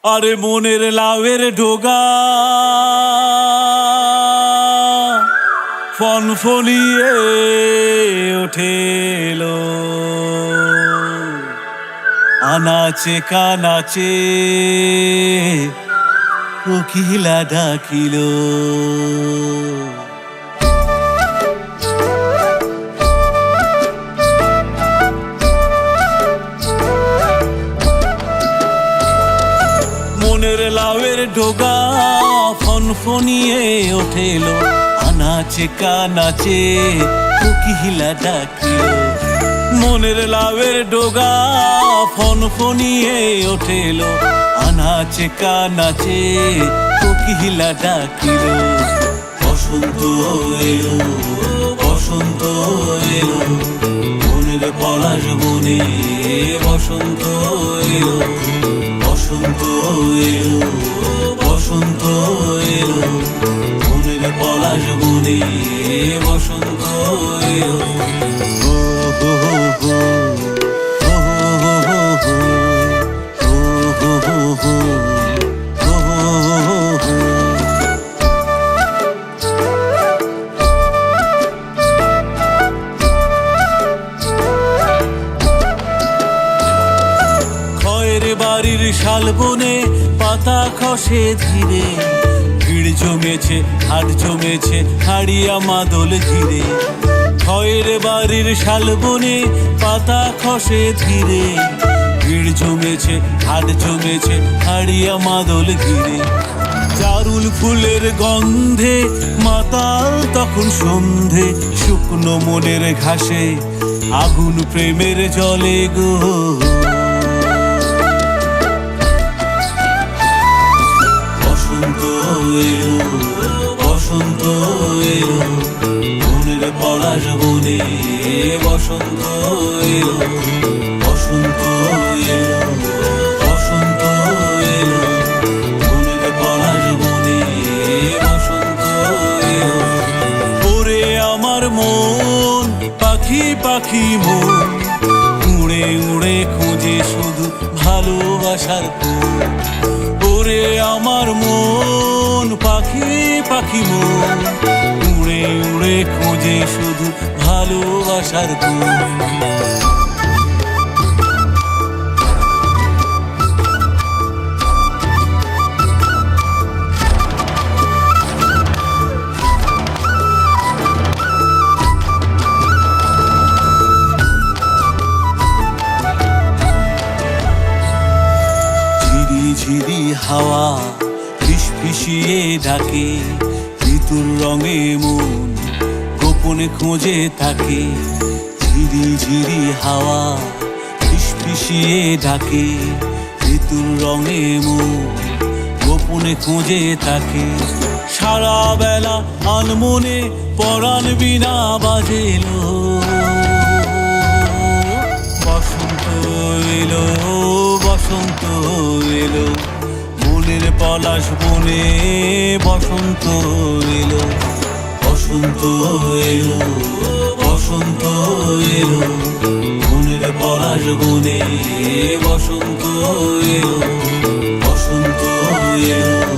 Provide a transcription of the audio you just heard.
আরে মনের লাউয়ের ডোগা ফনফনিয়ে ওঠেলো, আনাচে কানাচে কোকিলা ডাকিল। মনের লাউয়ের ডোগা ফনফনিয়ে ওঠেলো, আনাচে কানাচে কোকিলা ডাকিল। মনের লাউয়ের ডোগা ফনফনিয়ে ওঠেলো, আনাচে কানাচে কোকিলা ডাকিল। বসন্ত এলো, বসন্ত এলো, মনের পলাশ বনে বসন্ত এলো। বসন্ত এলো, বসন্ত এলো, মনের পলাশ বনে বসন্ত এলো। বাড়ির শালবনে পাতা খসে ধীরে, ভিড় জমেছে হাট জমেছে হাড়িয়া মাদল ঘিরে। খয়ের বাড়ির শালবনে পাতা খসে ধীরে, ভিড় জমেছে হাট জমেছে হাড়িয়া মাদল ঘিরে। চারুল ফুলের গন্ধে মাতাল তখন সন্ধে, শুকনো মনের ঘাসে আগুন প্রেমের জলে গো। বসন্ত এলো, বসন্ত এলো, মনের পলাশ বনে বসন্ত এলো। বসন্ত এলো, বসন্ত এলো, মনের পলাশ বনে বসন্ত এলো। ওরে আমার মন পাখি পাখি মন, উড়ে উড়ে খুঁজে শুধু ভালোবাসার ফুল। ওরে আমার মন পাখি পাখি মন, উড়ে উড়ে খোঁজে শুধু ভালোবাসার ফুল। ঝিরি হাওয়া ফিসফিসিয়ে ডাকে, ঋতুর রঙে মন গোপনে খোঁজে থাকে। ঝিরি ঝিরি হাওয়া ফিসফিসিয়ে ডাকে, ঋতুর রঙে মন গোপনে খোঁজে থাকে। সারা বেলা আনমনে পরাণ বিনা বাজেলো, বসন্ত এলো, বসন্ত এলো, মনের পলাশ বনে বসন্ত এলো। বসন্ত এলো, বসন্ত এলো, মনের পলাশ বনে বসন্ত এলো। বসন্ত এলো।